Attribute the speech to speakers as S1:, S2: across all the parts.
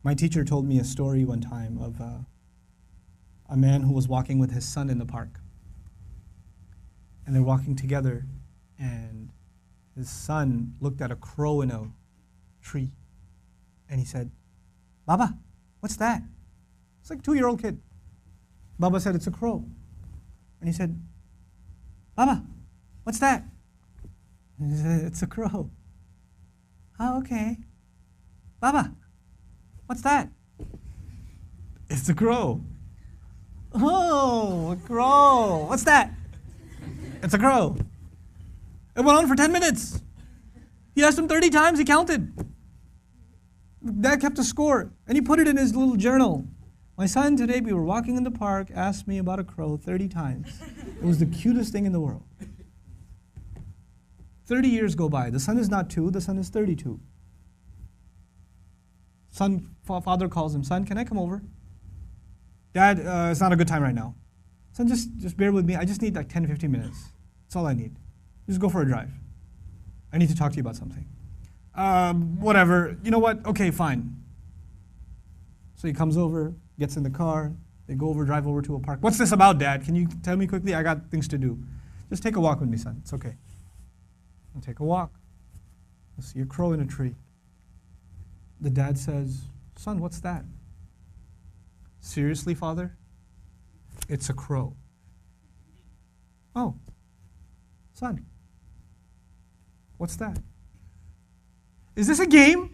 S1: My teacher told me a story one time of a man who was walking with his son in the park. And they're walking together, and his son looked at a crow in a tree, and he said, "Baba, what's that?" It's like a 2-year-old kid. Baba said, "It's a crow." And he said, "Baba, what's that?" And he said, "It's a crow." "Oh, okay." "Baba, what's that?" "It's a crow." "Oh, a crow. What's that?" "It's a crow." It went on for 10 minutes. He asked him 30 times, he counted. Dad kept a score, and he put it in his little journal. "My son, today we were walking in the park, asked me about a crow 30 times. It was the cutest thing in the world." 30 years go by. The son is not 2, the son is 32. Father calls him, "Son, can I come over?" "Dad, it's not a good time right now." "Son, just bear with me. I just need like 10, 15 minutes. That's all I need. Just go for a drive. I need to talk to you about something." Whatever. You know what? Okay, fine." So he comes over, gets in the car. They drive over to a park. "What's this about, Dad? Can you tell me quickly? I got things to do." "Just take a walk with me, son. It's okay." I'll take a walk. I see a crow in a tree. The dad says, "Son, what's that?" "Seriously, Father? It's a crow." "Oh, son, what's that?" "Is this a game?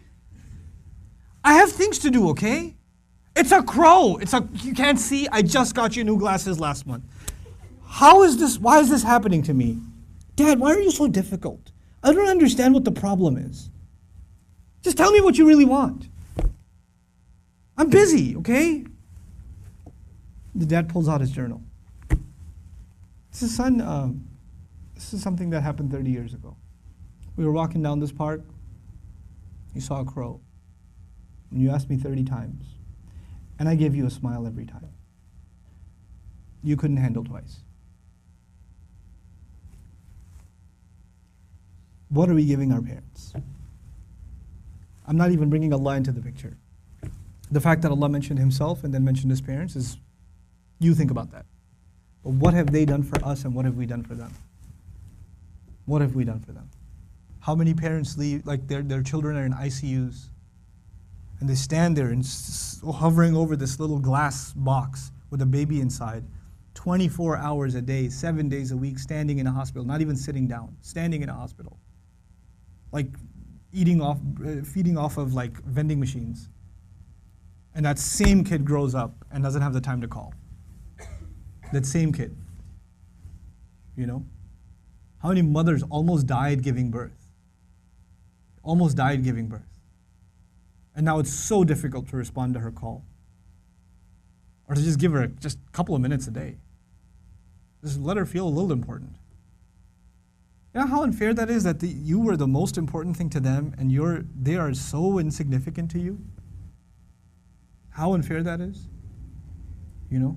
S1: I have things to do, okay? It's a crow. You can't see? I just got you new glasses last month. Why is this happening to me? Dad, why are you so difficult? I don't understand what the problem is. Just tell me what you really want. I'm busy, okay?" The dad pulls out his journal. Says, "Son, this is something that happened 30 years ago. We were walking down this park. You saw a crow. And you asked me 30 times. And I gave you a smile every time. You couldn't handle twice. What are we giving our parents?" I'm not even bringing Allah into the picture. The fact that Allah mentioned Himself and then mentioned His parents is, you think about that. But what have they done for us and what have we done for them? What have we done for them? How many parents leave, like their children are in ICUs, and they stand there and hovering over this little glass box with a baby inside, 24 hours a day, 7 days a week, standing in a hospital, not even sitting down, standing in a hospital, like feeding off of like vending machines. And that same kid grows up and doesn't have the time to call. That same kid. You know? How many mothers almost died giving birth? Almost died giving birth. And now it's so difficult to respond to her call. Or to just give her just a couple of minutes a day. Just let her feel a little important. You know how unfair that is, that you were the most important thing to them and they are so insignificant to you? How unfair that is? You know?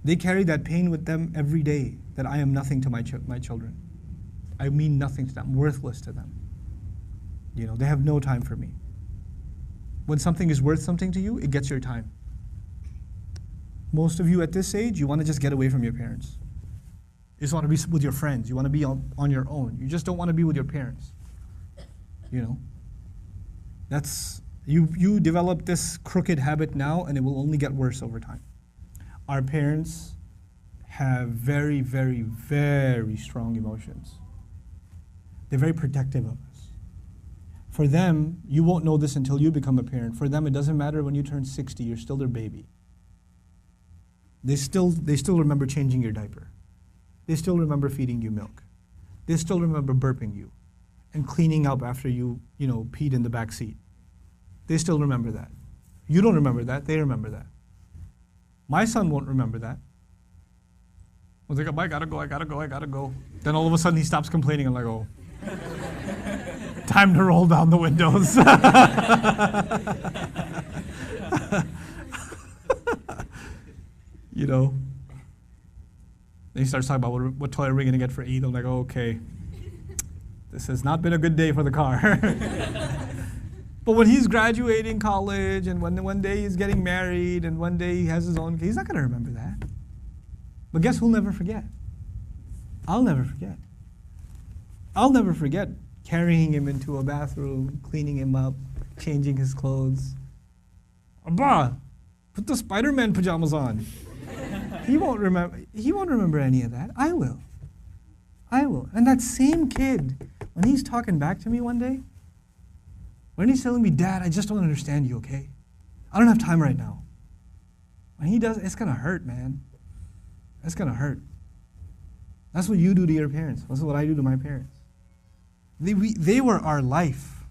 S1: They carry that pain with them every day, that I am nothing to my children. I mean nothing to them, worthless to them. You know, they have no time for me. When something is worth something to you, it gets your time. Most of you at this age, you want to just get away from your parents. You just want to be with your friends. You want to be on your own. You just don't want to be with your parents. You know? That's, you develop this crooked habit now, and it will only get worse over time. Our parents have very, very, very strong emotions. They're very protective of us. For them, you won't know this until you become a parent. For them, it doesn't matter when you turn 60, you're still their baby. They still remember changing your diaper. They still remember feeding you milk. They still remember burping you and cleaning up after you peed in the back seat. They still remember that. You don't remember that, they remember that. My son won't remember that. I was like, I gotta go. Then all of a sudden he stops complaining. I'm like, oh, time to roll down the windows. You know. Then he starts talking about what toy are we gonna get for Eid. I'm like, oh, okay. This has not been a good day for the car. But when he's graduating college and when one day he's getting married and one day he has his own, he's not going to remember that. But guess who'll never forget? I'll never forget. I'll never forget carrying him into a bathroom, cleaning him up, changing his clothes. Abba, put the Spider-Man pajamas on. He won't remember any of that. I will. And that same kid, when he's talking back to me one day, when he's telling me, Dad, I just don't understand you, okay? I don't have time right now. When he does, it's going to hurt, man. It's going to hurt. That's what you do to your parents. That's what I do to my parents. They were our life.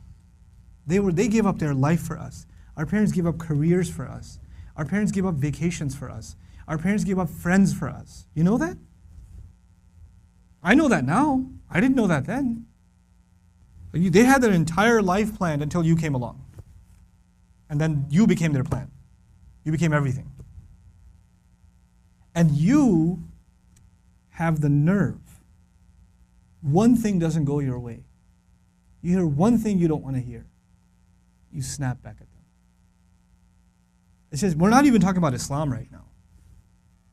S1: They gave up their life for us. Our parents gave up careers for us. Our parents gave up vacations for us. Our parents gave up friends for us. You know that? I know that now. I didn't know that then. They had their entire life planned until you came along. And then you became their plan. You became everything. And you have the nerve. One thing doesn't go your way. You hear one thing you don't want to hear. You snap back at them. It says, we're not even talking about Islam right now.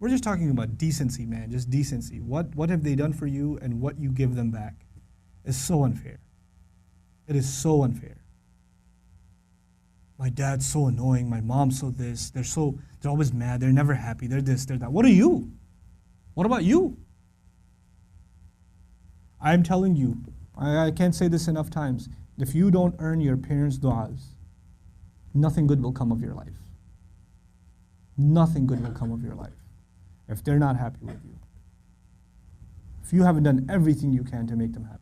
S1: We're just talking about decency, man, just decency. What have they done for you and what you give them back is so unfair. It is so unfair. My dad's so annoying, my mom's so this, they're always mad, they're never happy, they're this, they're that. What are you? What about you? I'm telling you, I can't say this enough times, if you don't earn your parents' du'as, nothing good will come of your life. Nothing good will come of your life if they're not happy with you. If you haven't done everything you can to make them happy.